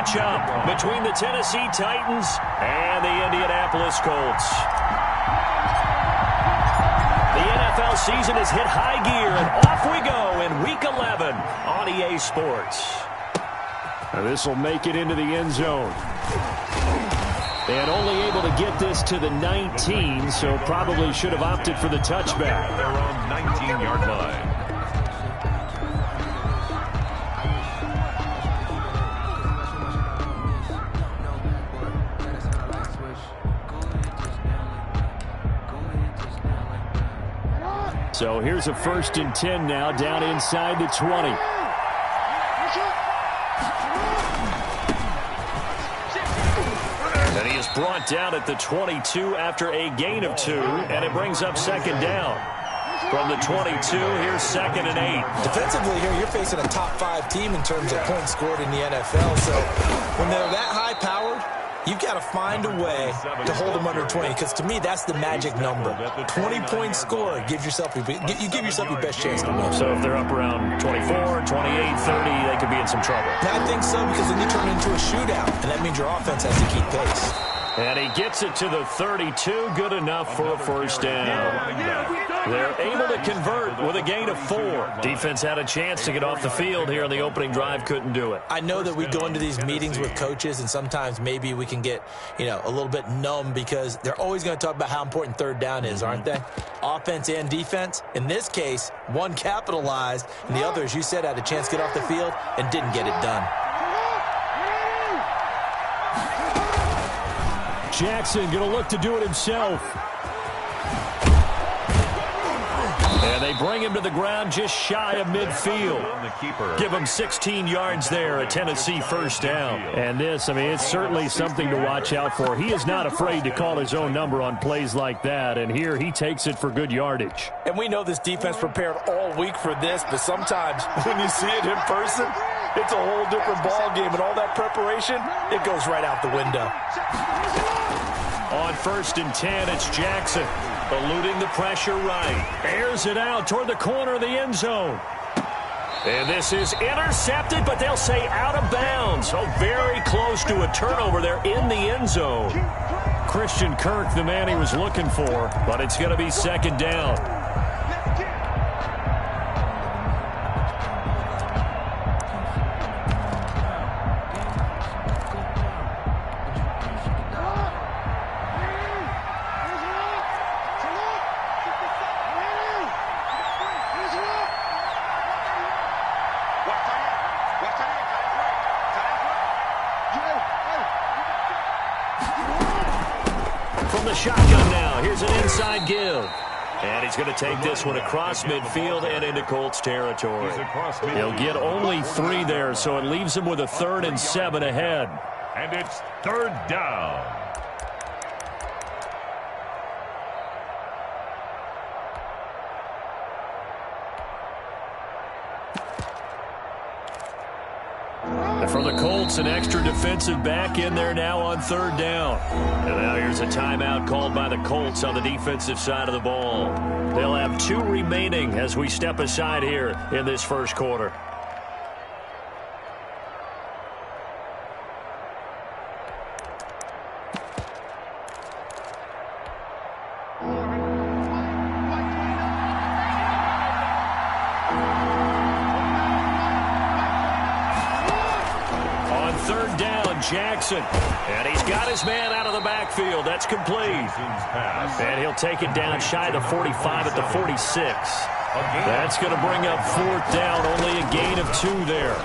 matchup between the Tennessee Titans and the Indianapolis Colts. The NFL season has hit high gear, and off we go in Week 11 on EA Sports. This will make it into the end zone. And only able to get this to the 19, so probably should have opted for the touchback. They're on 19-yard line. So here's a 1st and 10 now, down inside the 20. And he is brought down at the 22 after a gain of 2, and it brings up 2nd down. From the 22, here's 2nd and 8. Defensively here, you're facing a top 5 team in terms of points scored in the NFL. So when they're that high-powered, you've got to find a way to hold them under 20, because to me, that's the magic number. 20-point score, you give yourself your best chance to win. So if they're up around 24, 28, 30, they could be in some trouble. I think so, because then you turn it into a shootout, and that means your offense has to keep pace. And he gets it to the 32, good enough for a 1st down. They're able to convert with a gain of 4. Defense had a chance to get off the field here in the opening drive, couldn't do it. I know that we go into these meetings with coaches, and sometimes maybe we can get, a little bit numb, because they're always going to talk about how important 3rd down is, aren't they? Offense and defense. In this case, one capitalized, and the other, as you said, had a chance to get off the field and didn't get it done. Jackson going to look to do it himself. And they bring him to the ground just shy of midfield. Give him 16 yards there, a Tennessee 1st down. And this, it's certainly something to watch out for. He is not afraid to call his own number on plays like that, and here he takes it for good yardage. And we know this defense prepared all week for this, but sometimes when you see it in person, it's a whole different ball game, and all that preparation, it goes right out the window. On 1st and 10, it's Jackson, eluding the pressure right. Airs it out toward the corner of the end zone. And this is intercepted, but they'll say out of bounds. So very close to a turnover there in the end zone. Christian Kirk, the man he was looking for, but it's going to be 2nd down. Shotgun now. Here's an inside give. And he's going to take this one across midfield and into Colts territory. He'll get only 3 there, so it leaves him with a 3rd and 7 ahead. And it's 3rd down. For the Colts, an extra defensive back in there now on 3rd down. And now here's a timeout called by the Colts on the defensive side of the ball. They'll have 2 remaining as we step aside here in this 1st quarter. Jackson, and he's got his man out of the backfield. That's complete. And he'll take it down shy of the 45 at the 46. That's going to bring up 4th down, only a gain of 2 there.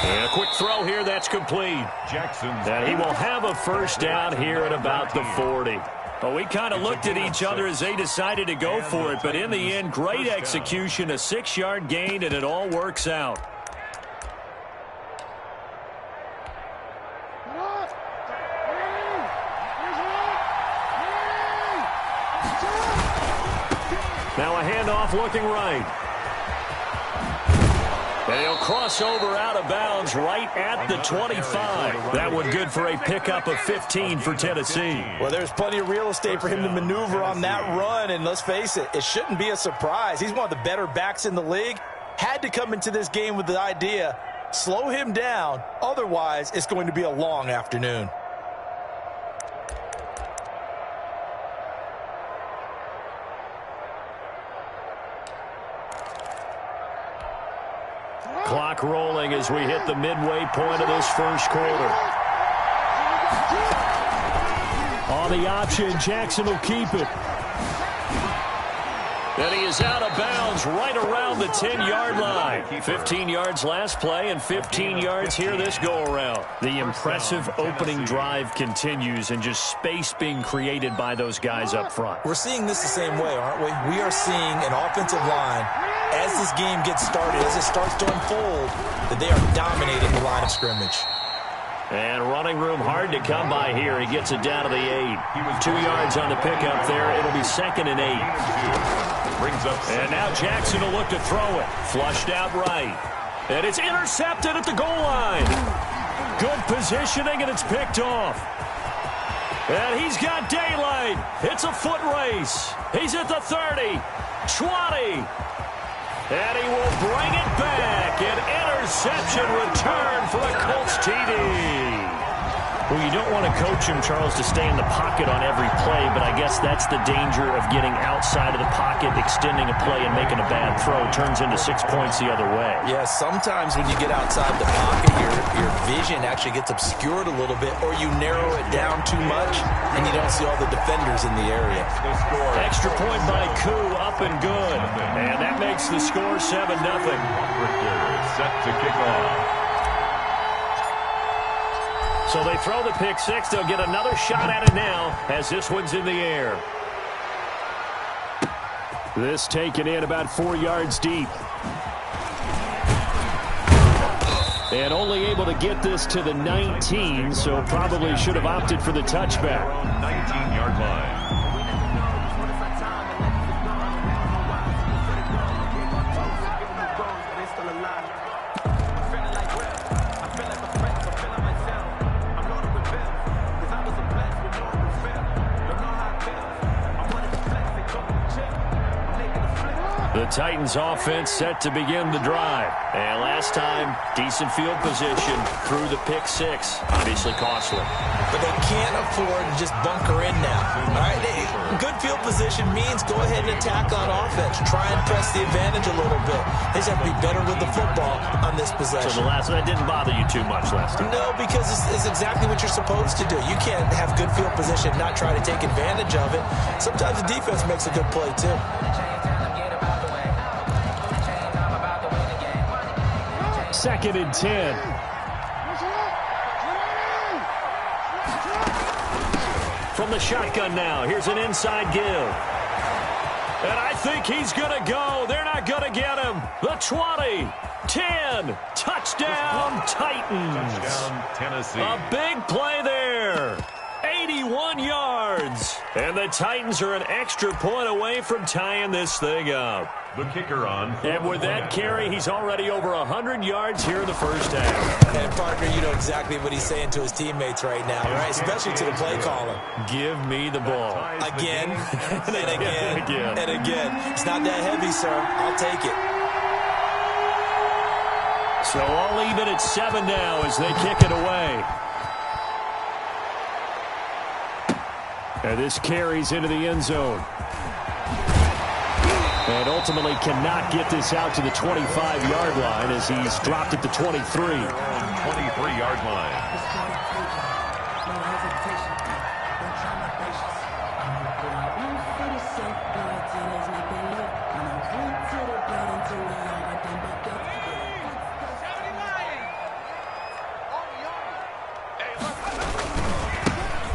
And a quick throw here, that's complete. And he will have a 1st down here at about the 40. Well, we kind of looked at each other as they decided to go for it, but in the end, great execution, a 6-yard gain, and it all works out. Now a handoff looking right. And he'll cross over out of bounds right at the 25. That one good for a pickup of 15 for Tennessee. Well, there's plenty of real estate for him to maneuver on that run, and let's face it, it shouldn't be a surprise. He's one of the better backs in the league. Had to come into this game with the idea Slow him down. Otherwise, it's going to be a long afternoon. Clock rolling as we hit the midway point of this first quarter. On the option, Jackson will keep it. And he is out of bounds right around the 10-yard line. 15 yards last play and 15 yards here this go-around. The impressive opening drive continues and just space being created by those guys up front. We're seeing this the same way, aren't we? We are seeing an offensive line, as this game gets started, as it starts to unfold, that they are dominating the line of scrimmage. And running room hard to come by here. He gets it down to the 8. 2 yards on the pickup there. It'll be 2nd and 8. Brings up. And now Jackson will look to throw it. Flushed out right. And it's intercepted at the goal line. Good positioning, and it's picked off. And he's got daylight. It's a foot race. He's at the 30, 20. And he will bring it back. An interception return for a Colts TD. Well, you don't want to coach him, Charles, to stay in the pocket on every play, but I guess that's the danger of getting outside of the pocket, extending a play, and making a bad throw. Turns into 6 points the other way. Yeah, sometimes when you get outside the pocket, your vision actually gets obscured a little bit, or you narrow it down too much, and you don't see all the defenders in the area. Extra point by Koo, up and good. And that makes the score 7-0. Set to kick off. So they throw the pick six. They'll get another shot at it now as this one's in the air. This taken in about 4 yards deep. And only able to get this to the 19, so probably should have opted for the touchback. 19-yard line. The Titans offense set to begin the drive. And last time, decent field position through the pick six. Obviously costly. But they can't afford to just bunker in now. All right? Good field position means go ahead and attack on offense. Try and press the advantage a little bit. They just have to be better with the football on this possession. So the last one, that didn't bother you too much last time? No, because it's exactly what you're supposed to do. You can't have good field position, not try to take advantage of it. Sometimes the defense makes a good play, too. 2nd and 10. From the shotgun now, here's an inside give. And I think he's going to go. They're not going to get him. The 20, 10, touchdown Titans. Touchdown Tennessee. A big play there. 81 yards. And the Titans are an extra point away from tying this thing up. The kicker on. And with that carry, he's already over 100 yards here in the first half. And, partner, you know exactly what he's saying to his teammates right now, right? Especially to the play caller. Give me the ball. Again, and again, Again. and again. It's not that heavy, sir. I'll take it. So all even at 7 now as they kick it away. And this carries into the end zone. And ultimately cannot get this out to the 25-yard line as he's dropped at the 23. 23-yard line.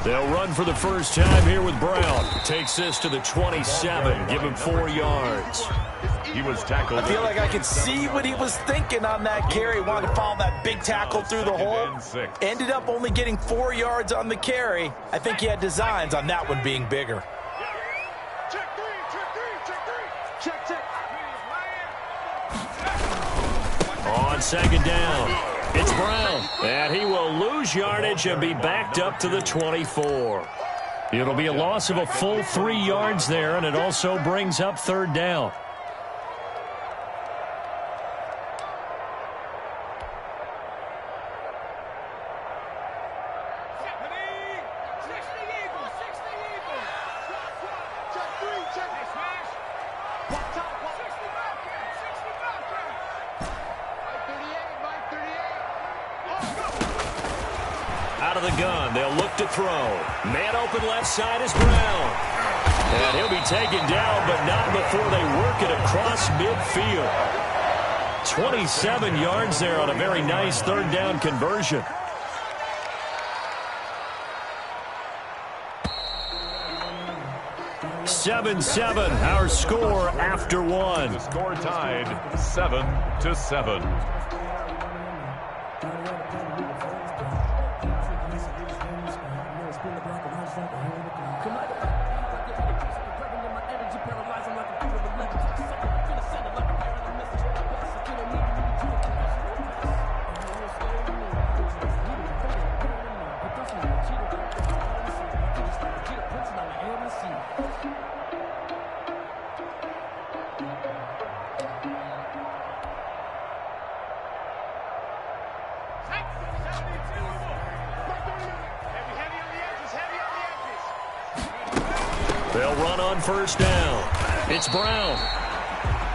They'll run for the first time here with Brown. Takes this to the 27. Give him 4 yards. He was tackled. I feel like I could see what he was thinking on that carry. He wanted to follow that big tackle through the hole. Ended up only getting 4 yards on the carry. I think he had designs on that one being bigger. On 2nd down, it's Brown. And he will lose yardage and be backed up to the 24. It'll be a loss of a full 3 yards there, and it also brings up 3rd down. Out of the gun, they'll look to throw. Man open left side is Brown. And he'll be taken down, but not before they work it across midfield. 27 yards there on a very nice third down conversion. (7-7) our score after one. The score tied 7-7. They'll run on first down. It's Brown.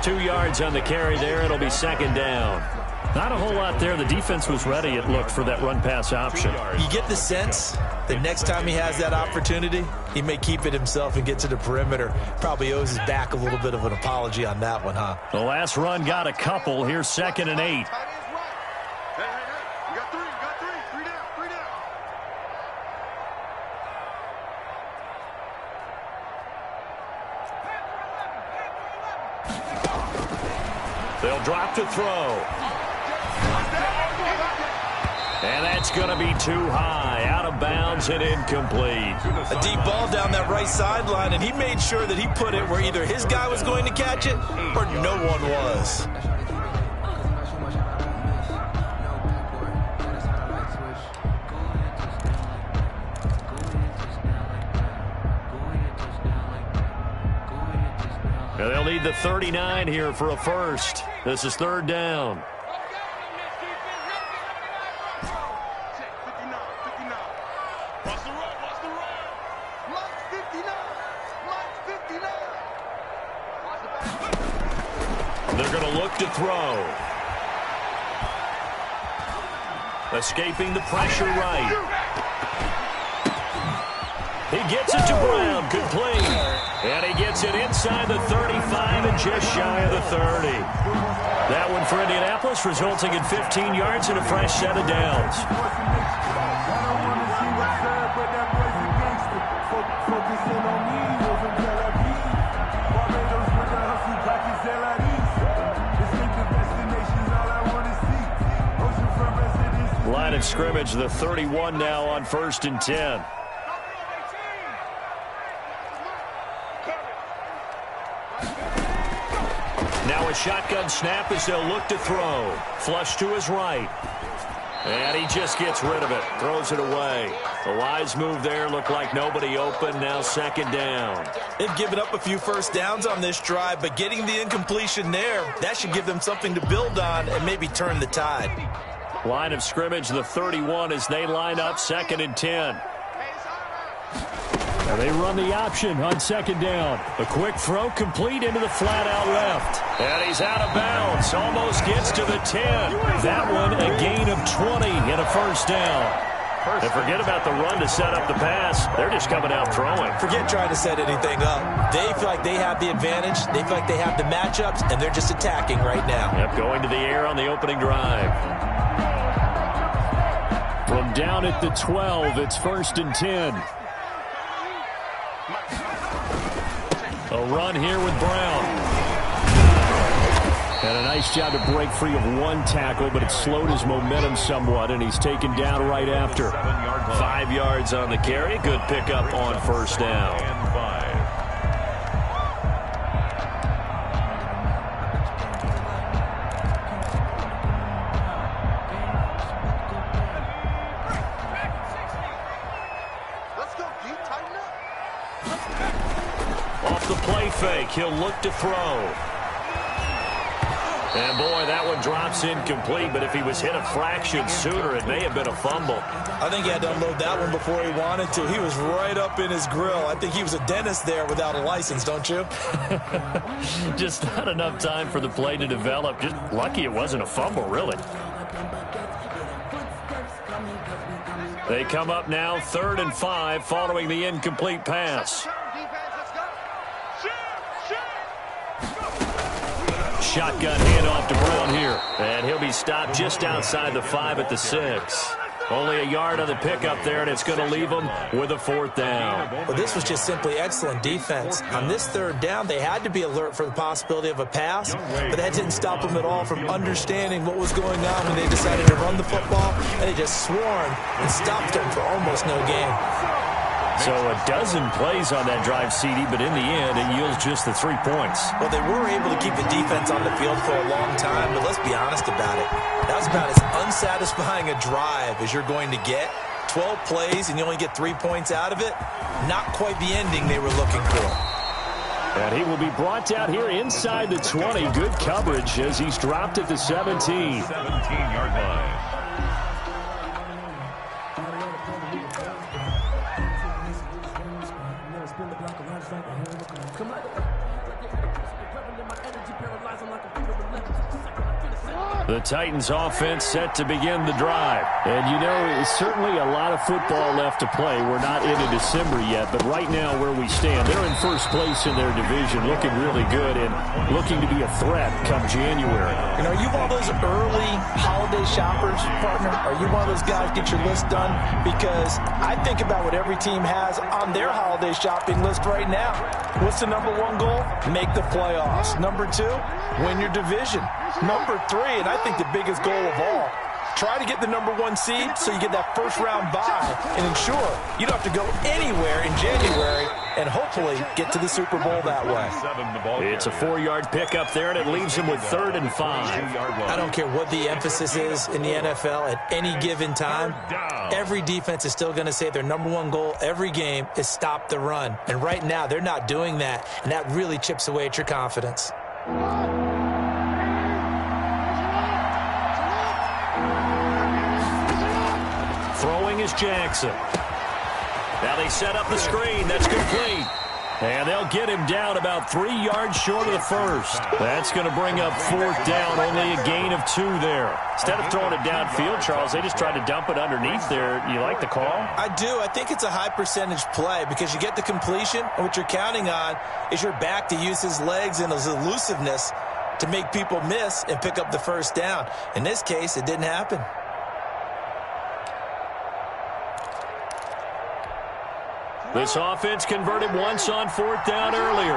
2 yards on the carry there. It'll be second down. Not a whole lot there. The defense was ready, it looked, for that run-pass option. You get the sense that next time he has that opportunity, he may keep it himself and get to the perimeter. Probably owes his back a little bit of an apology on that one, huh? The last run got a couple. Here's 2nd and 8. They'll drop to throw. And that's going to be too high. Out of bounds and incomplete. A deep ball down that right sideline, and he made sure that he put it where either his guy was going to catch it or no one was. Now they'll need the 39 here for a first. This is third down. They're going to look to throw. Escaping the pressure right. He gets it to Brown, complete. And he gets it inside the 35 and just shy of the 30. That one for Indianapolis, resulting in 15 yards and a fresh set of downs. Line of scrimmage, the 31 now on 1st and 10. Now a shotgun snap as they'll look to throw. Flush to his right. And he just gets rid of it. Throws it away. A wise move there. Looked like nobody open. Now 2nd down. They've given up a few first downs on this drive, but getting the incompletion there, that should give them something to build on and maybe turn the tide. Line of scrimmage, the 31 as they line up 2nd and 10. Now they run the option on 2nd down. A quick throw complete into the flat out left. And he's out of bounds. Almost gets to the 10. That one a gain of 20 and a first down. And forget about the run to set up the pass. They're just coming out throwing. Forget trying to set anything up. They feel like they have the advantage. They feel like they have the matchups, and they're just attacking right now. Yep, going to the air on the opening drive. From down at the 12, it's 1st and 10. A run here with Brown. And a nice job to break free of one tackle, but it slowed his momentum somewhat, and he's taken down right after. 5 yards on the carry. Good pickup on first down. Off the play fake, he'll look to throw. And, boy, that one drops incomplete, but if he was hit a fraction sooner, it may have been a fumble. I think he had to unload that one before he wanted to. He was right up in his grill. I think he was a dentist there without a license, don't you? Just not enough time for the play to develop. Just lucky it wasn't a fumble, really. They come up now 3rd and 5 following the incomplete pass. Shotgun handoff to Brown here. And he'll be stopped just outside the 5 at the 6. Only a yard on the pickup there, and it's going to leave them with a 4th down. Well, this was just simply excellent defense. On this 3rd down, they had to be alert for the possibility of a pass, but that didn't stop them at all from understanding what was going on when they decided to run the football, and they just swarmed and stopped them for almost no gain. So a dozen plays on that drive, CD, but in the end, it yields just the 3 points. Well, they were able to keep the defense on the field for a long time, but let's be honest about it. That was about as unsatisfying a drive as you're going to get. 12 plays and you only get 3 points out of it. Not quite the ending they were looking for. And he will be brought down here inside the 20. Good coverage as he's dropped at the 17. 17-yard line. The Titans offense set to begin the drive. And, you know, it's certainly a lot of football left to play. We're not into December yet, but right now where we stand, they're in first place in their division, looking really good and looking to be a threat come January. And are you one of those early holiday shoppers, partner? Are you one of those guys get your list done? Because I think about what every team has on their holiday shopping list right now. What's the number 1 goal? Make the playoffs. Number 2, win your division. Number 3, and I think the biggest goal of all, try to get the number 1 seed so you get that first-round bye and ensure you don't have to go anywhere in January and hopefully get to the Super Bowl that way. It's a 4-yard pickup there, and it leaves him with 3rd and 5. I don't care what the emphasis is in the NFL at any given time. Every defense is still going to say their number 1 goal every game is stop the run. And right now, they're not doing that, and that really chips away at your confidence. Throwing is Jackson. Now they set up the screen. That's complete. And they'll get him down about 3 yards short of the first. That's going to bring up 4th down, only a gain of 2 there. Instead of throwing it downfield, Charles, they just tried to dump it underneath there. You like the call? I do. I think it's a high percentage play because you get the completion, and what you're counting on is your back to use his legs and his elusiveness to make people miss and pick up the first down. In this case, it didn't happen. This offense converted once on 4th down earlier.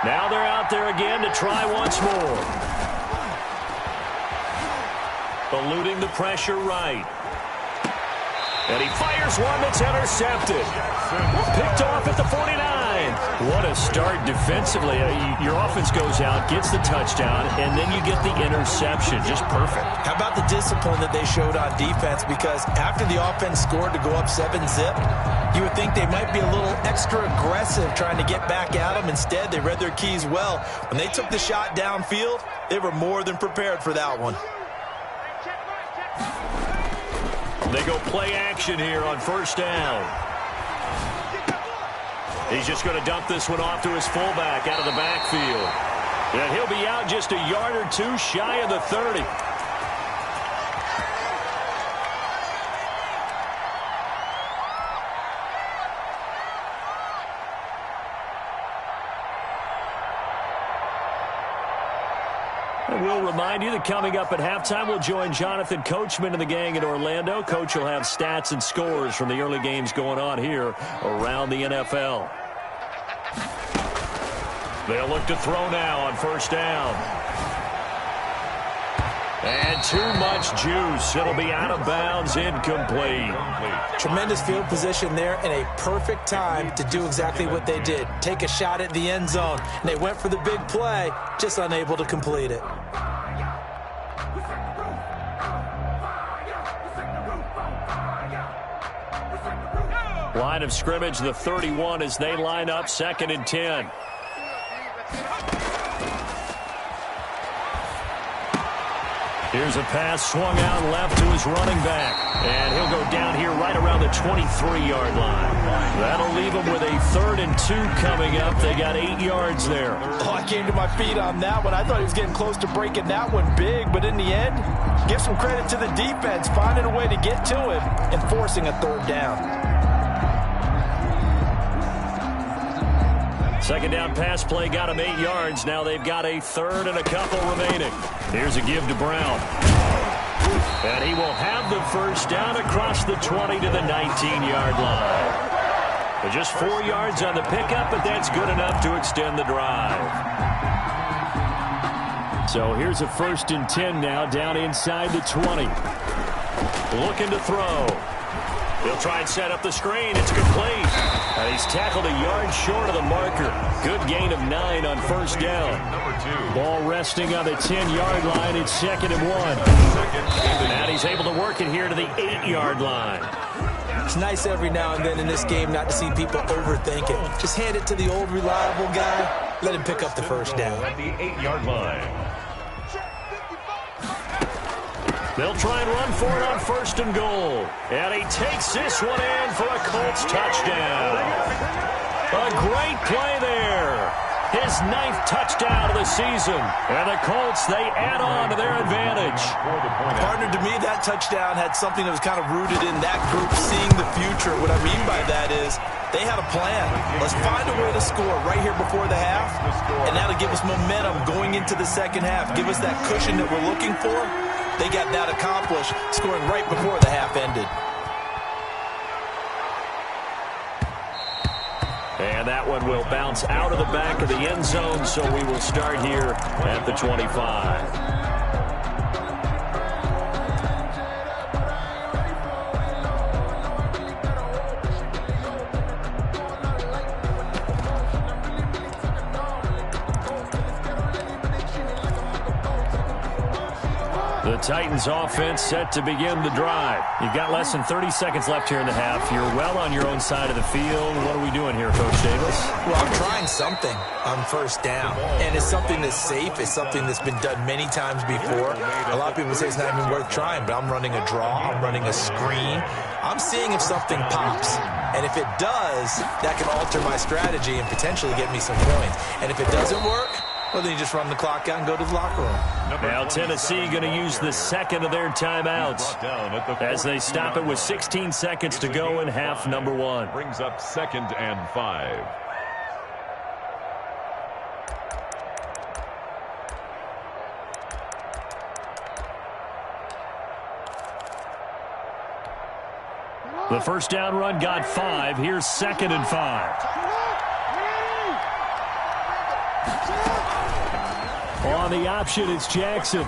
Now they're out there again to try once more. Eluding the pressure right. And he fires one that's intercepted. Picked off at the 49. What a start defensively. Your offense goes out, gets the touchdown, and then you get the interception. Just perfect. How about the discipline that they showed on defense? Because after the offense scored to go up 7-zip, you would think they might be a little extra aggressive trying to get back at them. Instead, they read their keys well. When they took the shot downfield, they were more than prepared for that one. They go play action here on 1st down. He's just going to dump this one off to his fullback out of the backfield. And he'll be out just a yard or 2 shy of the 30. And we'll remind you that coming up at halftime, we'll join Jonathan Coachman and the gang in Orlando. Coach will have stats and scores from the early games going on here around the NFL. They'll look to throw now on 1st down. And too much juice. It'll be out of bounds, incomplete. Tremendous field position there and a perfect time to do exactly what they did. Take a shot at the end zone. And they went for the big play, just unable to complete it. Line of scrimmage, the 31 as they line up 2nd and 10. Here's a pass swung out left to his running back. And he'll go down here right around the 23-yard line. That'll leave him with a 3rd and 2 coming up. They got 8 yards there. Oh, I came to my feet on that one. I thought he was getting close to breaking that one big. But in the end, give some credit to the defense, finding a way to get to him and forcing a 3rd down. Second down pass play got him 8 yards. Now they've got a 3rd and a couple remaining. Here's a give to Brown. And he will have the first down across the 20 to the 19-yard line. But just 4 yards on the pickup, but that's good enough to extend the drive. So here's a 1st and 10 now down inside the 20. Looking to throw. He'll try and set up the screen. It's complete. And he's tackled a yard short of the marker. Good gain of 9 on 1st down. Ball resting on the 10-yard line. It's 2nd and 1. And he's able to work it here to the 8-yard line. It's nice every now and then in this game not to see people overthink it. Just hand it to the old reliable guy. Let him pick up the first down. At the 8-yard line. They'll try and run for it on 1st and goal. And he takes this one in for a Colts touchdown. A great play there. His 9th touchdown of the season. And the Colts, they add on to their advantage. Partner, to me, that touchdown had something that was kind of rooted in that group seeing the future. What I mean by that is they had a plan. Let's find a way to score right here before the half. And that'll give us momentum going into the second half. Give us that cushion that we're looking for. They got that accomplished, scoring right before the half ended. And that one will bounce out of the back of the end zone, so we will start here at the 25. The Titans offense set to begin the drive. You've got less than 30 seconds left here in the half. You're well on your own side of the field. What are we doing here, Coach Davis? Well, I'm trying something on 1st down. And it's something that's safe. It's something that's been done many times before. A lot of people say it's not even worth trying, but I'm running a draw. I'm running a screen. I'm seeing if something pops. And if it does, that can alter my strategy and potentially get me some points. And if it doesn't work, well, then you just run the clock out and go to the locker room. Now Tennessee going to use the 2nd of their timeouts as they stop it with 16 seconds to go in half number 1. Brings up 2nd and 5. The 1st down run got 5. Here's 2nd and 5. On the option, it's Jackson.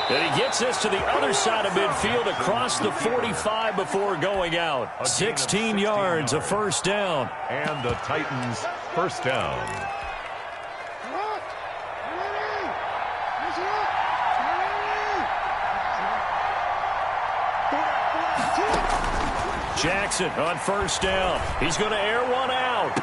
And he gets this to the other side of midfield across the 45 before going out. 16 yards, a 1st down. And the Titans' 1st down. Jackson on 1st down. He's going to air one out.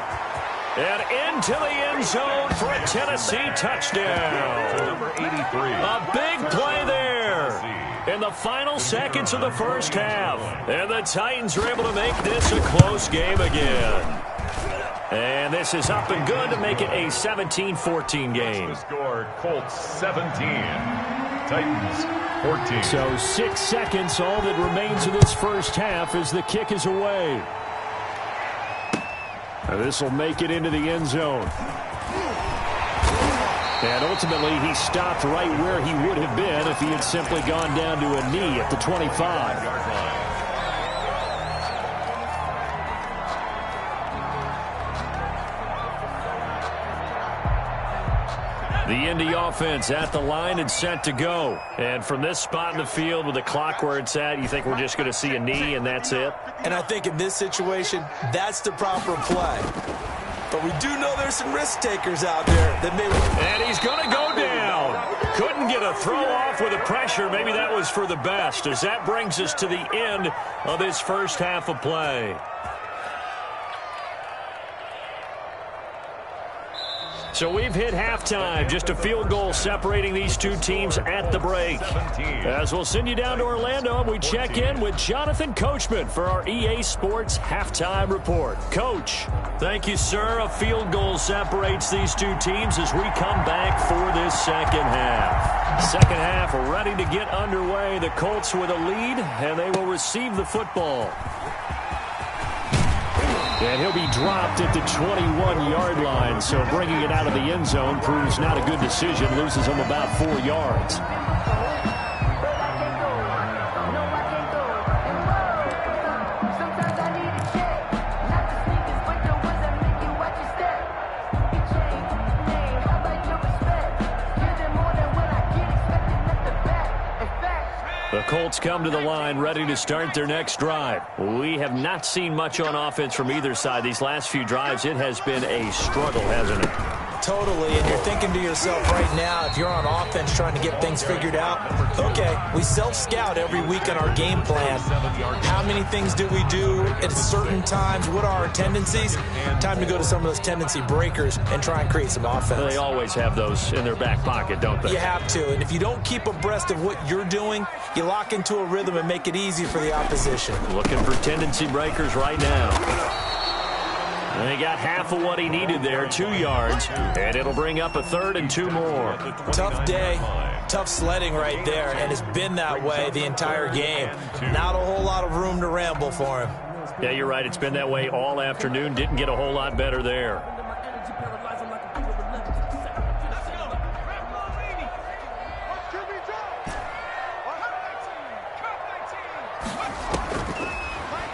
And into the end zone for a Tennessee touchdown. Number 83. A big play there in the final seconds of the 1st half. And the Titans are able to make this a close game again. And this is up and good to make it a 17-14 game. The score, Colts 17, Titans 14. So 6 seconds, all that remains of this 1st half as the kick is away. This will make it into the end zone. And ultimately, he stopped right where he would have been if he had simply gone down to a knee at the 25. The Indy offense at the line and set to go. And from this spot in the field with the clock where it's at, you think we're just going to see a knee and that's it? And I think in this situation, that's the proper play. But we do know there's some risk takers out there that may... And he's going to go down. Couldn't get a throw off with the pressure. Maybe that was for the best, as that brings us to the end of this 1st half of play. So we've hit halftime. Just a field goal separating these two teams at the break. As we'll send you down to Orlando, we check in with Jonathan Coachman for our EA Sports Halftime Report. Coach. Thank you, sir. A field goal separates these two teams as we come back for this second half. Second half ready to get underway. The Colts with a lead, and they will receive the football. And he'll be dropped at the 21-yard line, so bringing it out of the end zone proves not a good decision. Loses him about 4 yards. The Colts come to the line ready to start their next drive. We have not seen much on offense from either side. These last few drives, it has been a struggle, hasn't it? Totally, and you're thinking to yourself right now, if you're on offense trying to get things figured out, okay, we self-scout every week in our game plan. How many things do we do at certain times? What are our tendencies? Time to go to some of those tendency breakers and try and create some offense. They always have those in their back pocket, don't they? You have to, and if you don't keep abreast of what you're doing, you lock into a rhythm and make it easy for the opposition. Looking for tendency breakers right now. And he got half of what he needed there, 2 yards, and it'll bring up a 3rd and 2 more. Tough day, tough sledding right there, and it's been that way the entire game. Not a whole lot of room to ramble for him. Yeah, you're right. It's been that way all afternoon. Didn't get a whole lot better there.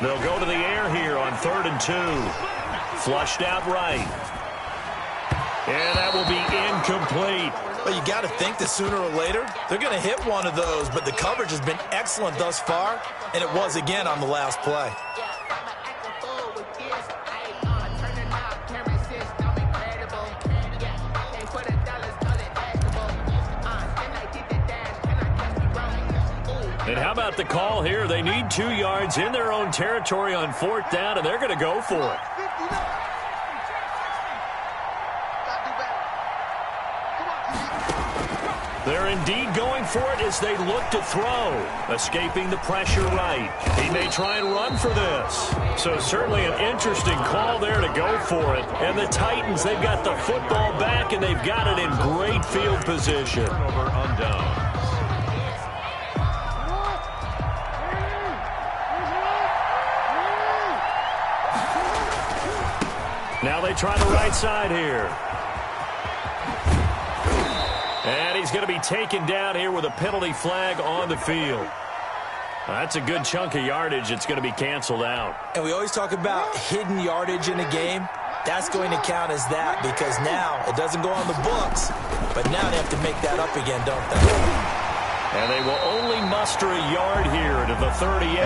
They'll go to the air here on 3rd and 2. Flushed out right. And that will be incomplete. Well, you got to think that sooner or later, they're going to hit one of those, but the coverage has been excellent thus far, and it was again on the last play. And how about the call here? They need 2 yards in their own territory on 4th down, and they're going to go for it. They're indeed going for it as they look to throw. Escaping the pressure right. He may try and run for this. So certainly an interesting call there to go for it. And the Titans, they've got the football back, and they've got it in great field position. Turnover on down. Now they try the right side here. And he's going to be taken down here with a penalty flag on the field. That's a good chunk of yardage. It's going to be canceled out. And we always talk about hidden yardage in a game. That's going to count as that because now it doesn't go on the books, but now they have to make that up again, don't they? And they will only muster a yard here to the 38.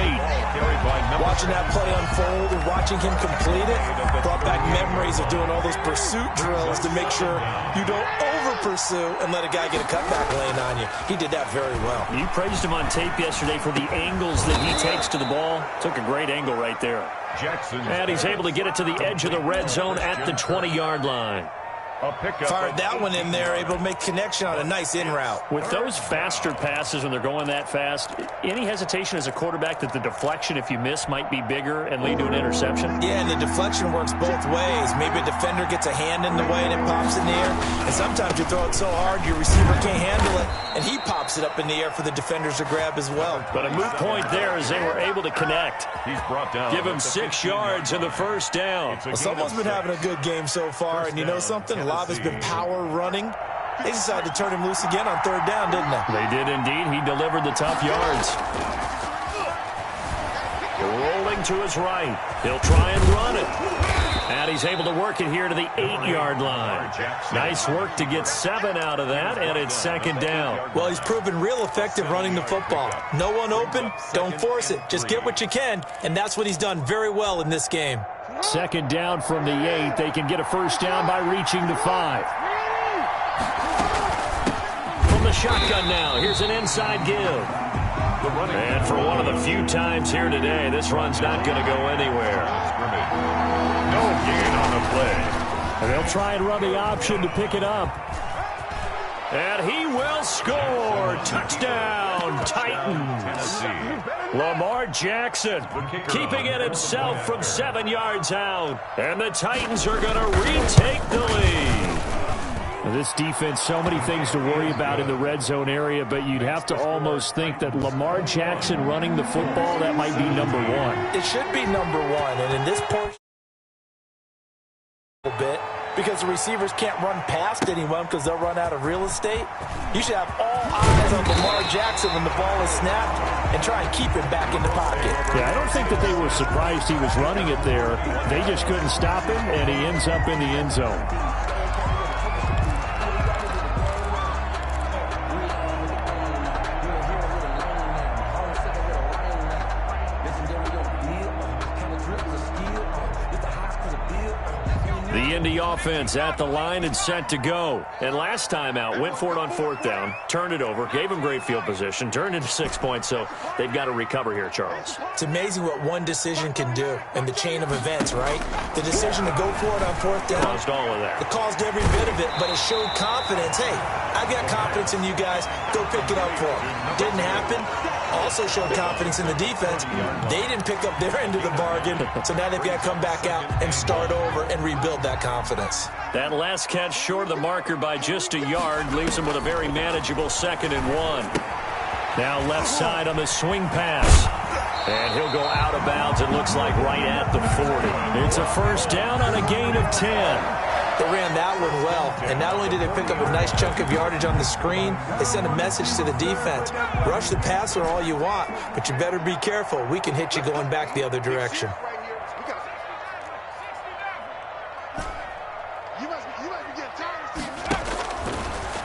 Watching that play unfold and watching him complete it brought back memories of doing all those pursuit drills to make sure you don't over-pursue and let a guy get a cutback lane on you. He did that very well. You praised him on tape yesterday for the angles that he takes to the ball. Took a great angle right there. And he's able to get it to the edge of the red zone at the 20-yard line. Fired that one in there, able to make connection on a nice in route. With those faster passes when they're going that fast, any hesitation as a quarterback that the deflection, if you miss, might be bigger and lead to an interception? Yeah, and the deflection works both ways. Maybe a defender gets a hand in the way and it pops in the air. And sometimes you throw it so hard your receiver can't handle it, and he pops it up in the air for the defenders to grab as well. But a moot point there as they were able to connect. He's brought down. Give him 6 yards and the first down. Well, someone's been having a good game so far, and you know something? A lot has been power running. They decided to turn him loose again on 3rd down, didn't they? They did indeed. He delivered the tough yards. Rolling to his right. He'll try and run it. And he's able to work it here to the 8-yard line. Nice work to get 7 out of that, and it's 2nd down. Well, he's proven real effective running the football. No one open, don't force it. Just get what you can, and that's what he's done very well in this game. 2nd down from the 8. They can get a first down by reaching the 5. From the shotgun now, here's an inside give. And for one of the few times here today, this run's not going to go anywhere. No gain on the play. And they'll try and run the option to pick it up. And he will score. Touchdown, Titans. Lamar Jackson keeping it himself from 7 yards out. And the Titans are going to retake the lead. This defense, so many things to worry about in the red zone area, but you'd have to almost think that Lamar Jackson running the football, that might be number one. It should be number one, and in this portion a bit, because the receivers can't run past anyone because they'll run out of real estate. You should have all eyes on Lamar Jackson when the ball is snapped and try and keep it back in the pocket. Yeah, I don't think that they were surprised he was running it there. They just couldn't stop him, and he ends up in the end zone. The Indy offense at the line and set to go. And last time out, went for it on 4th down, turned it over, gave them great field position, turned into 6 points, so they've got to recover here, Charles. It's amazing what one decision can do in the chain of events, right? The decision to go for it on 4th down. Caused all of that. It caused every bit of it, but it showed confidence. Hey, I've got confidence in you guys. Go pick it up for them. Didn't happen. Also showed confidence in the defense. They didn't pick up their end of the bargain, so now they've got to come back out and start over and rebuild that confidence. That last catch short of the marker by just a yard leaves him with a very manageable 2nd and 1. Now left side on the swing pass. And he'll go out of bounds, it looks like right at the 40. It's a first down on a gain of 10. They ran that one well, and not only did they pick up a nice chunk of yardage on the screen, they sent a message to the defense. Rush the passer all you want, but you better be careful. We can hit you going back the other direction.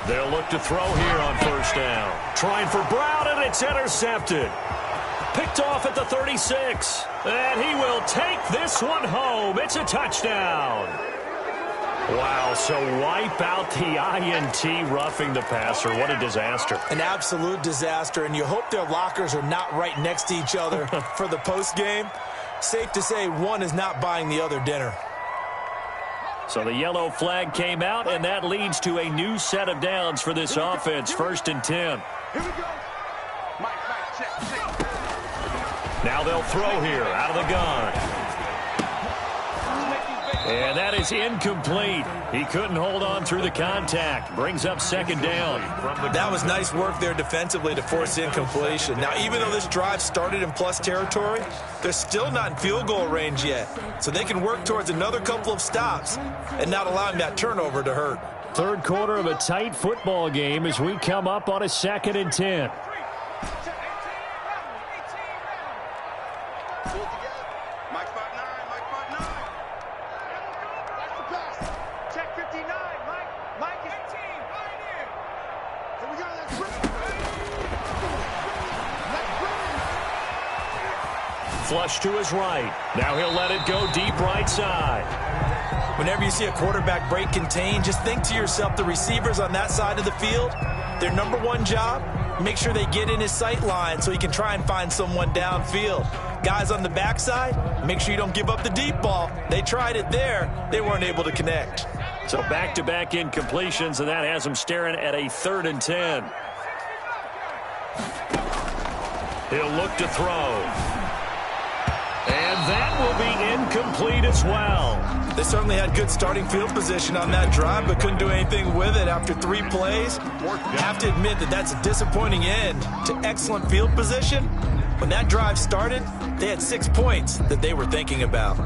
They'll look to throw here on first down. Trying for Brown, and it's intercepted. Picked off at the 36. And he will take this one home. It's a touchdown. Wow, so wipe out the INT roughing the passer. What a disaster. An absolute disaster, and you hope their lockers are not right next to each other for the postgame. Safe to say one is not buying the other dinner. So the yellow flag came out, and that leads to a new set of downs for this offense. 1st and 10. Here we go. Mike, check. Now they'll throw here out of the gun. And that is incomplete. He couldn't hold on through the contact. Brings up 2nd down. That was nice work there defensively to force incompletion. Now, even though this drive started in plus territory, they're still not in field goal range yet. So they can work towards another couple of stops and not allowing that turnover to hurt. Third quarter of a tight football game as we come up on a 2nd and 10. Flush to his right. Now he'll let it go deep right side. Whenever you see a quarterback break contain, just think to yourself, the receivers on that side of the field, their number one job, make sure they get in his sight line so he can try and find someone downfield. Guys on the backside, make sure you don't give up the deep ball. They tried it there. They weren't able to connect. So back-to-back incompletions, and that has him staring at a 3rd and 10. He'll look to throw. And that will be incomplete as well. They certainly had good starting field position on that drive, but couldn't do anything with it after 3 plays. Have to admit that that's a disappointing end to excellent field position. When that drive started, they had 6 points that they were thinking about.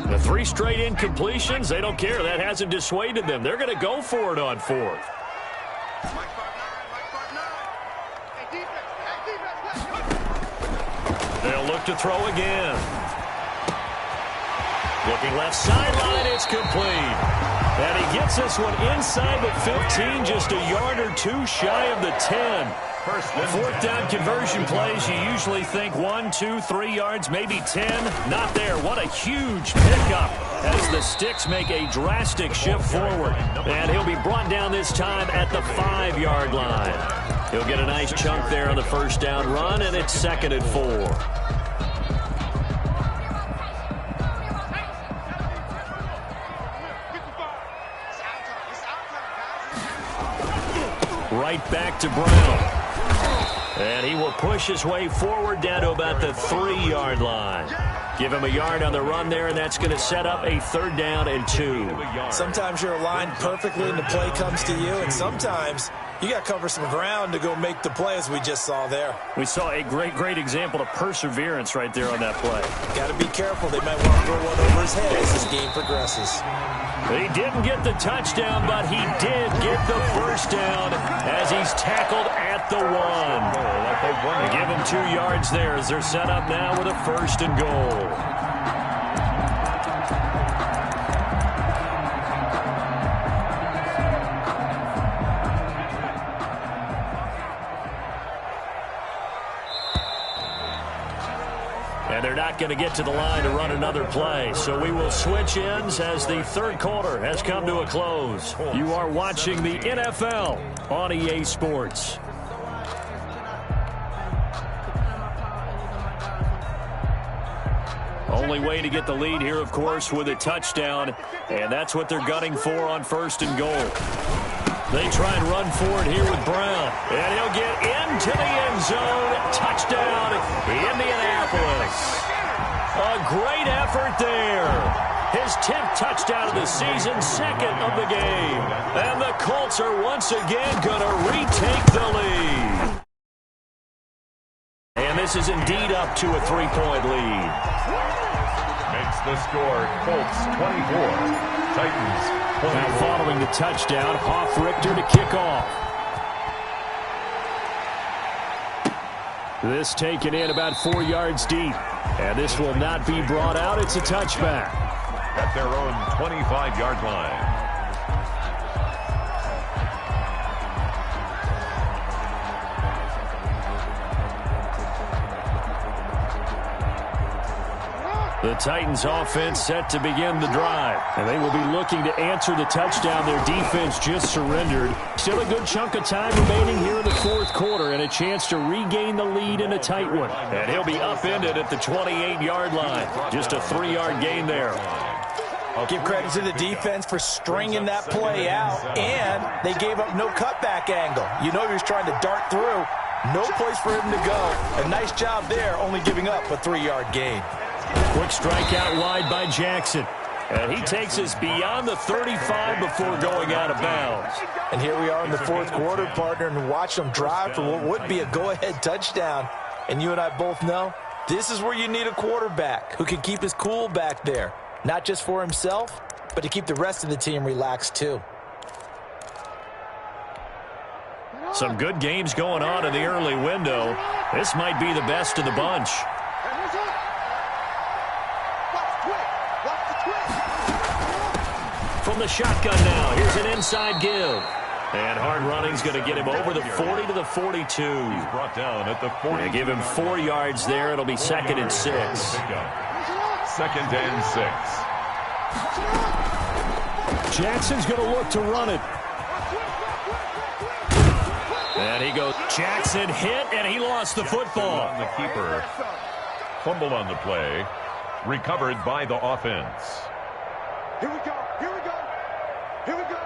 The 3 straight incompletions, they don't care. That hasn't dissuaded them. They're going to go for it on 4th. They'll look to throw again. Looking left sideline, it's complete. And he gets this one inside the 15, just a yard or 2 shy of the 10. Fourth down conversion plays, you usually think 1, 2, 3 yards, maybe 10. Not there. What a huge pickup as the sticks make a drastic shift forward. And he'll be brought down this time at the 5-yard line. He'll get a nice chunk there on the first down run, and it's 2nd and 4. Right back to Brown. And he will push his way forward down to about the 3-yard line. Give him a yard on the run there, and that's going to set up a 3rd down and 2. Sometimes you're aligned perfectly and the play comes to you, and sometimes you got to cover some ground to go make the play, as we just saw there. We saw a great example of perseverance right there on that play. Got to be careful. They might want to throw one over his head as this game progresses. He didn't get the touchdown, but he did get the 1st down as he's tackled at the 1. They give him 2 yards there as they're set up now with a 1st and goal. And they're not going to get to the line to run another play. So we will switch ends as the 3rd quarter has come to a close. You are watching the NFL on EA Sports. Only way to get the lead here, of course, with a touchdown. And that's what they're gunning for on 1st and goal. They try and run for it here with Brown. And he'll get into the end zone. Touchdown, Indianapolis. A great effort there. His 10th touchdown of the season, 2nd of the game. And the Colts are once again going to retake the lead. And this is indeed up to a 3-point lead. Makes the score Colts 24, Titans 24. Now following the touchdown, Hoff-Richter to kick off. This taken in about 4 yards deep. And this will not be brought out. It's a touchback. At their own 25-yard line. The Titans offense set to begin the drive. And they will be looking to answer the touchdown their defense just surrendered. Still a good chunk of time remaining here in the 4th quarter and a chance to regain the lead in a tight one. And he'll be upended at the 28-yard line. Just a 3-yard gain there. I'll give credit to the defense for stringing that play out, and they gave up no cutback angle. You know he was trying to dart through. No place for him to go. A nice job there, only giving up a 3-yard gain. Quick strike out wide by Jackson. And he takes us beyond the 35 before going out of bounds. And here we are in the 4th quarter, partner, and watch them drive for what would be a go-ahead touchdown. And you and I both know this is where you need a quarterback who can keep his cool back there. Not just for himself, but to keep the rest of the team relaxed too. Some good games going on in the early window. This might be the best of the bunch. From the shotgun now, here's an inside give. And hard running's going to get him over the 40 to the 42. He's brought down at the 40. They give him 4 yards there. It'll be 2nd and 6. 2nd and 6. Jackson's going to look to run it. And he goes. Jackson hit, and he lost the football. On the keeper. Fumble on the play. Recovered by the offense. Here we go. Here we go. Here we go.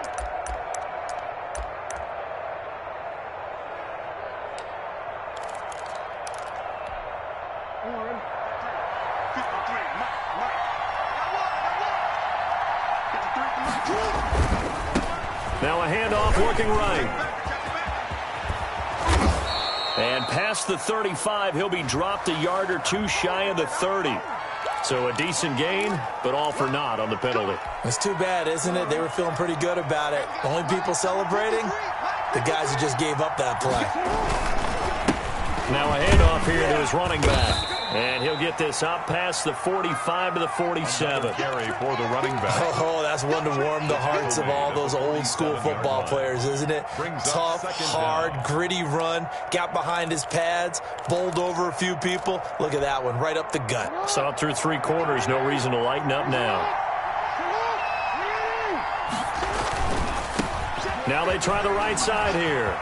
Now a handoff working right. And past the 35, he'll be dropped a yard or two shy of the 30. So a decent gain, but all for naught on the penalty. It's too bad, isn't it? They were feeling pretty good about it. The only people celebrating, the guys who just gave up that play. Now a handoff here to his running back. And he'll get this up past the 45 to the 47. Carry for the running back. Oh, that's one to warm the hearts of all those old school football players, isn't it? Tough, hard, gritty run. Got behind his pads, bowled over a few people. Look at that one, right up the gut. Saw it through 3 quarters. No reason to lighten up now. Now they try the right side here.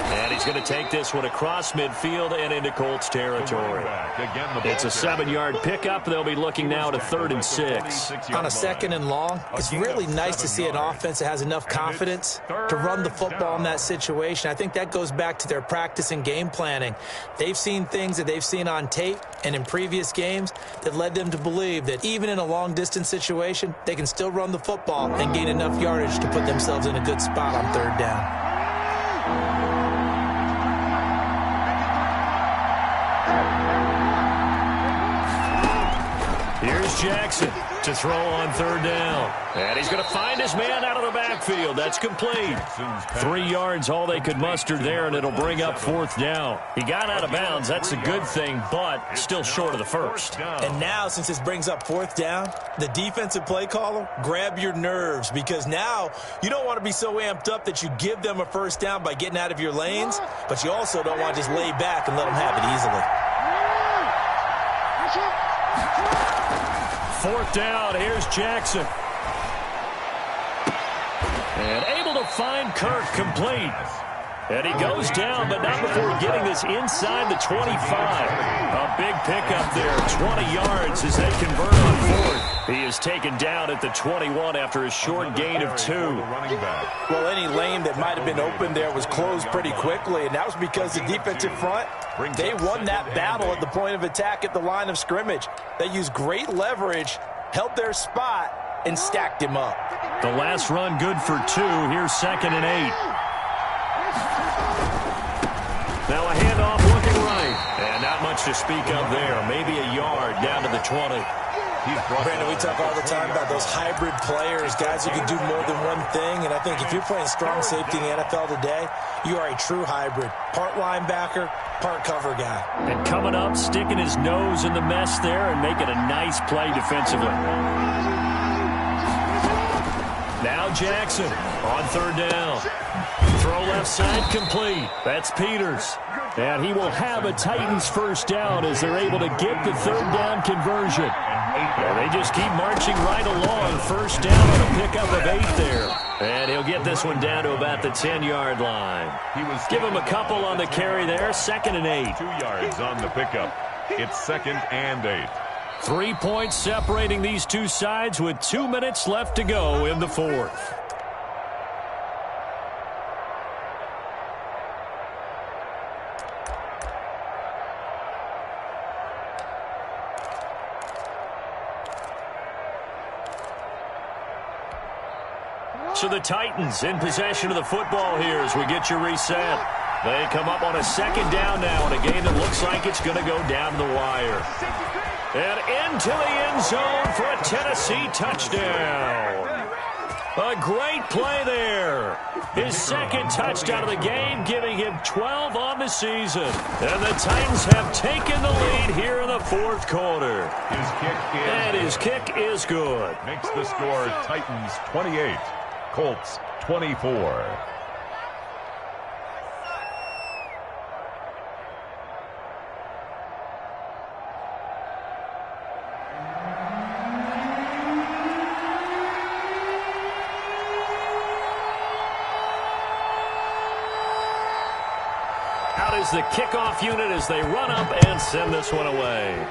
And he's going to take this one across midfield and into Colts territory. It's a 7-yard pickup. They'll be looking now to 3rd and 6. On a 2nd and long, it's really nice to see an offense that has enough confidence to run the football in that situation. I think that goes back to their practice and game planning. They've seen things that they've seen on tape and in previous games that led them to believe that even in a long-distance situation, they can still run the football and gain enough yardage to put themselves in a good spot on 3rd down. Here's Jackson to throw on 3rd down. And he's going to find his man out of the backfield. That's complete. 3 yards, all they could muster there, and it'll bring up 4th down. He got out of bounds. That's a good thing, but still short of the first. And now, since this brings up 4th down, the defensive play caller, grab your nerves, because now you don't want to be so amped up that you give them a 1st down by getting out of your lanes, but you also don't want to just lay back and let them have it easily. 4th down, here's Jackson. And able to find Kirk complete. And he goes down, but not before getting this inside the 25. A big pickup there, 20 yards as they convert on 4th. He is taken down at the 21 after a short gain of 2. Well, any lane that might have been open there was closed pretty quickly, and that was because the defensive front, they won that battle at the point of attack at the line of scrimmage. They used great leverage, held their spot, and stacked him up. The last run good for 2. Here's 2nd and 8. Now a handoff looking right. And not much to speak of there. Maybe a yard down to the 20. Brandon, we talk all the time about those hybrid players, guys who can do more than one thing. And I think if you're playing strong safety in the NFL today, you are a true hybrid. Part linebacker, part cover guy. And coming up, sticking his nose in the mess there and making a nice play defensively. Now Jackson on 3rd down. Throw left side complete. That's Peters. And he will have a Titans 1st down as they're able to get the 3rd down conversion. And they just keep marching right along. 1st down on a pickup of 8 there. And he'll get this one down to about the 10-yard line. Give him a couple on the carry there. 2nd and 8. 2 yards on the pickup. It's 2nd and 8. 3 points separating these two sides with 2 minutes left to go in the 4th. So the Titans in possession of the football here as we get you reset. They come up on a 2nd down now in a game that looks like it's going to go down the wire. And into the end zone for a Tennessee touchdown. A great play there. His 2nd touchdown of the game, giving him 12 on the season. And the Titans have taken the lead here in the 4th quarter. His kick is good. Makes the score Titans 28, Colts 24. Out is the kickoff unit as they run up and send this one away.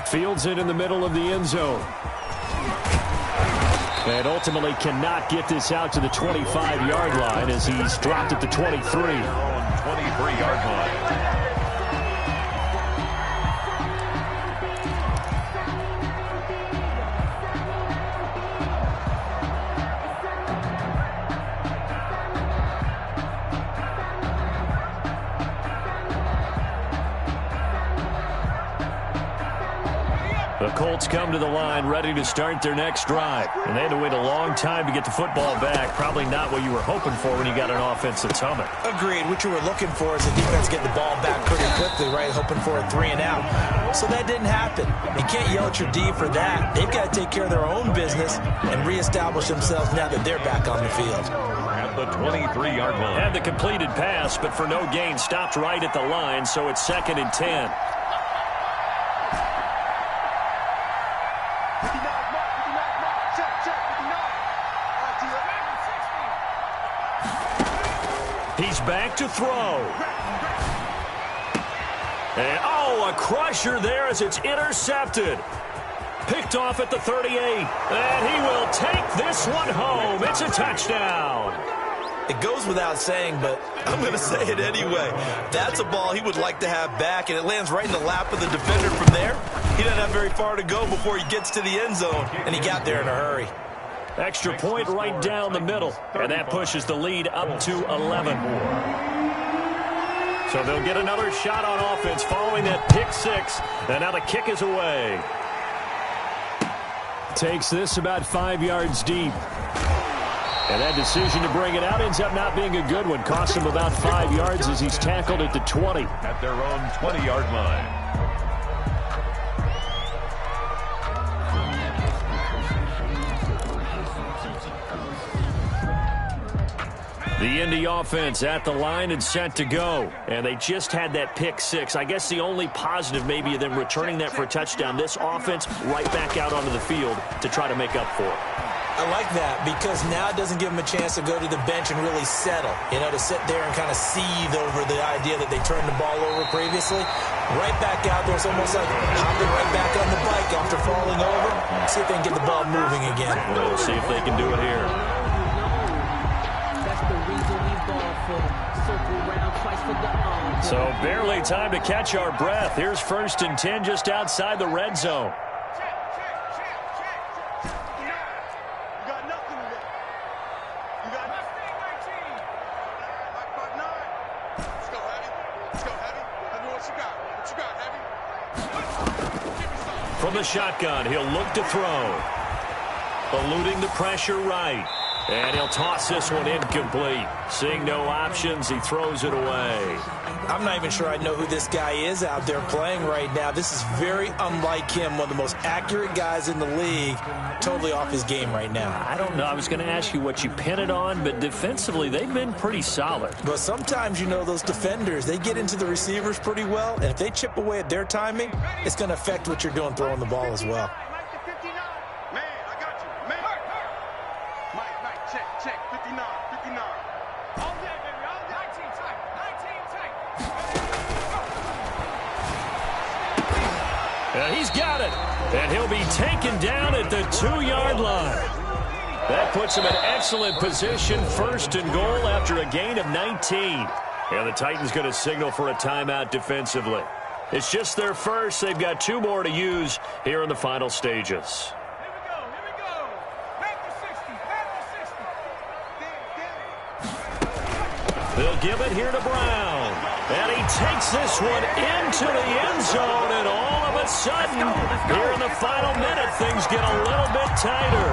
Fields it in the middle of the end zone. And ultimately cannot get this out to the 25-yard line as he's dropped at the 23. 23-yard line. The Colts come to the line ready to start their next drive. And they had to wait a long time to get the football back. Probably not what you were hoping for when you got an offense that's humming. Agreed. What you were looking for is the defense getting the ball back pretty quickly, right? Hoping for a 3-and-out. So that didn't happen. You can't yell at your D for that. They've got to take care of their own business and reestablish themselves now that they're back on the field. At the 23-yard line. Had the completed pass, but for no gain, stopped right at the line, so it's 2nd and 10. He's back to throw. And, a crusher there as it's intercepted. Picked off at the 38. And he will take this one home. It's a touchdown. It goes without saying, but I'm going to say it anyway. That's a ball he would like to have back, and it lands right in the lap of the defender from there. He doesn't have very far to go before he gets to the end zone, and he got there in a hurry. Extra point right down the middle, and that pushes the lead up to 11. So they'll get another shot on offense following that pick six, and now the kick is away. Takes this about 5 yards deep. And that decision to bring it out ends up not being a good one. Cost him about 5 yards as he's tackled at the 20. At their own 20-yard line. The Indy offense at the line and set to go. And they just had that pick six. I guess the only positive maybe of them returning that for a touchdown. This offense right back out onto the field to try to make up for it. I like that because now it doesn't give them a chance to go to the bench and really settle, to sit there and kind of seethe over the idea that they turned the ball over previously. Right back out there. It's almost like hopping right back on the bike after falling over. See if they can get the ball moving again. We'll see if they can do it here. So barely time to catch our breath. Here's 1st and 10 just outside the red zone. From the shotgun, he'll look to throw. Eluding the pressure right. And he'll toss this one incomplete. Seeing no options, he throws it away. I'm not even sure I know who this guy is out there playing right now. This is very unlike him, one of the most accurate guys in the league. Totally off his game right now. I don't know. I was going to ask you what you pin it on, but defensively, they've been pretty solid. But sometimes, those defenders, they get into the receivers pretty well, and if they chip away at their timing, it's going to affect what you're doing throwing the ball as well. He's got it, and he'll be taken down at the 2-yard line. That puts him in excellent position, 1st and goal after a gain of 19. And the Titans going to signal for a timeout defensively. It's just their first. They've got 2 more to use here in the final stages. They'll give it here to Brown. And he takes this one into the end zone, and all of a sudden, here in the final minute, things get a little bit tighter.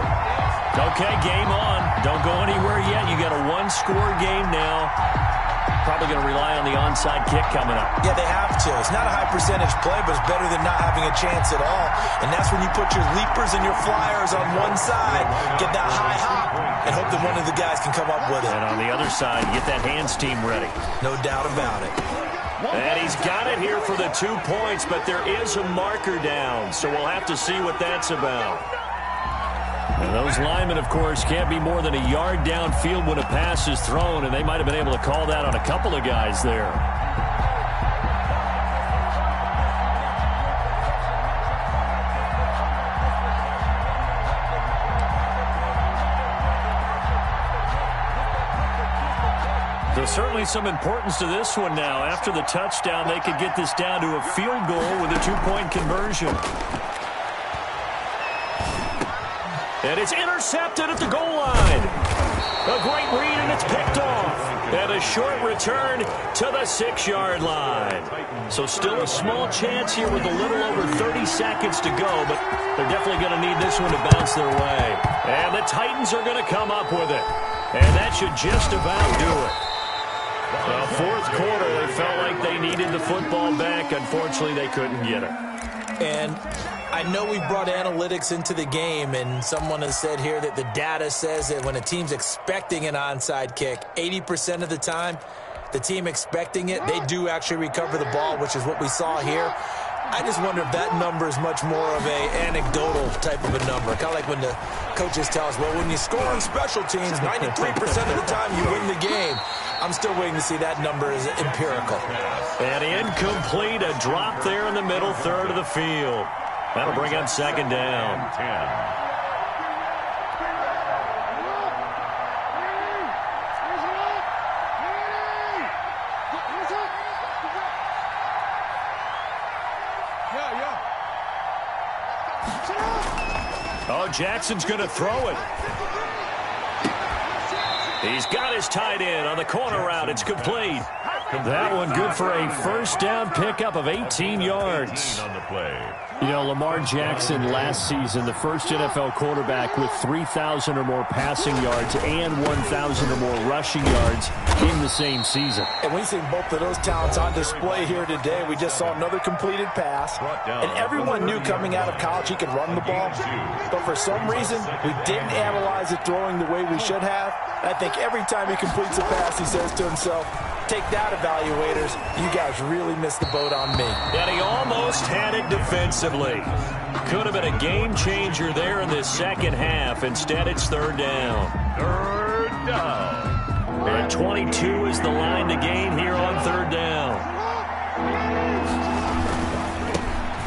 Okay, game on. Don't go anywhere yet. You got a 1-score game now. Probably going to rely on the onside kick coming up. Yeah, they have to. It's not a high percentage play, but it's better than not having a chance at all. And that's when you put your leapers and your flyers on one side, get that high hop, and hope that one of the guys can come up with it. And on the other side, get that hands team ready. No doubt about it. And he's got it here for the 2 points, but there is a marker down, so we'll have to see what that's about. And those linemen, of course, can't be more than a yard downfield when a pass is thrown, and they might have been able to call that on a couple of guys there. There's certainly some importance to this one now. After the touchdown, they could get this down to a field goal with a 2-point conversion. And it's intercepted at the goal line. A great read, and it's picked off. And a short return to the 6-yard line. So still a small chance here with a little over 30 seconds to go, but they're definitely going to need this one to bounce their way. And the Titans are going to come up with it. And that should just about do it. Well, 4th quarter, they felt like they needed the football back. Unfortunately, they couldn't get it. And I know we brought analytics into the game, and someone has said here that the data says that when a team's expecting an onside kick, 80% of the time, the team expecting it, they do actually recover the ball, which is what we saw here. I just wonder if that number is much more of a anecdotal type of a number. Kind of like when the coaches tell us, well, when you score on special teams, 93% of the time you win the game. I'm still waiting to see that number is empirical. And incomplete, a drop there in the middle third of the field. That'll bring up second down. 10. Oh, Jackson's going to throw it. He's got his tight end on the corner route. It's complete. That one good for a first down pickup of 18 yards. On the play. You know, Lamar Jackson last season, the first NFL quarterback with 3,000 or more passing yards and 1,000 or more rushing yards in the same season. And we've seen both of those talents on display here today. We just saw another completed pass. And everyone knew coming out of college he could run the ball. But for some reason, we didn't analyze it throwing the way we should have. I think every time he completes a pass, he says to himself, take that, evaluators. You guys really missed the boat on me. And he almost had it defensively. Could have been a game changer there in this second half. Instead, it's third down. Third down. And 22 is the line to gain here on third down.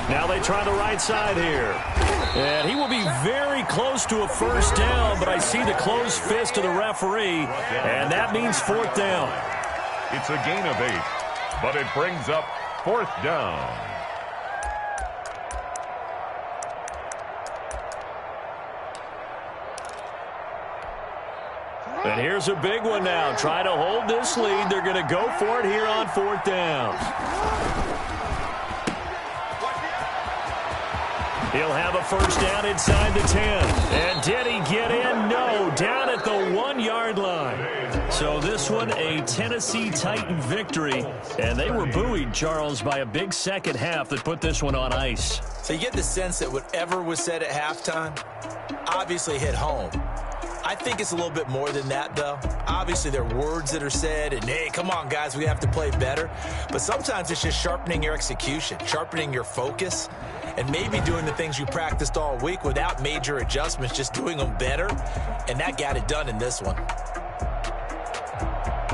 Now they try the right side here. And he will be very close to a first down, but I see the closed fist of the referee, and that means fourth down. It's a gain of 8, but it brings up fourth down. And here's a big one now. Try to hold this lead. They're going to go for it here on fourth down. He'll have a first down inside the 10. And did he get in? No, down at the 1-yard line. So this one, a Tennessee Titan victory. And they were buoyed, Charles, by a big second half that put this one on ice. So you get the sense that whatever was said at halftime obviously hit home. I think it's a little bit more than that, though. Obviously, there are words that are said, and, hey, come on, guys, we have to play better. But sometimes it's just sharpening your execution, sharpening your focus, and maybe doing the things you practiced all week without major adjustments, just doing them better. And that got it done in this one.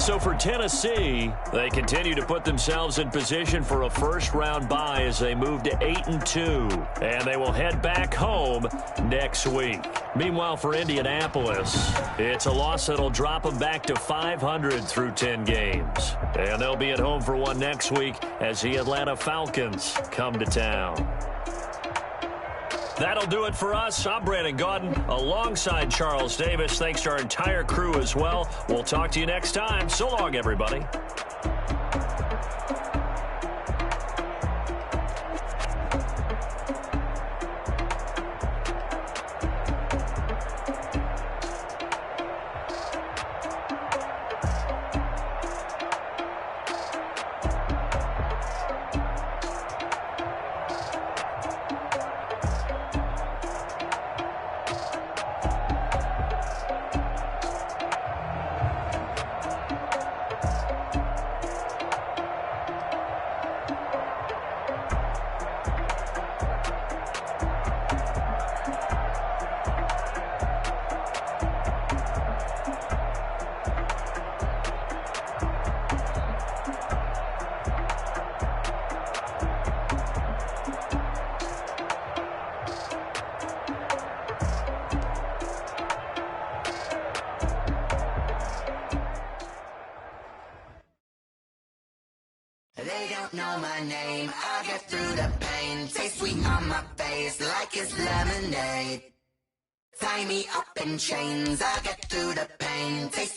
So for Tennessee, they continue to put themselves in position for a first-round bye as they move to 8-2, and they will head back home next week. Meanwhile, for Indianapolis, it's a loss that'll drop them back to 500 through 10 games, and they'll be at home for one next week as the Atlanta Falcons come to town. That'll do it for us. I'm Brandon Gaudin alongside Charles Davis. Thanks to our entire crew as well. We'll talk to you next time. So long, everybody. They don't know my name, I get through the pain. Taste sweet on my face like it's lemonade. Tie me up in chains, I get through the pain. Taste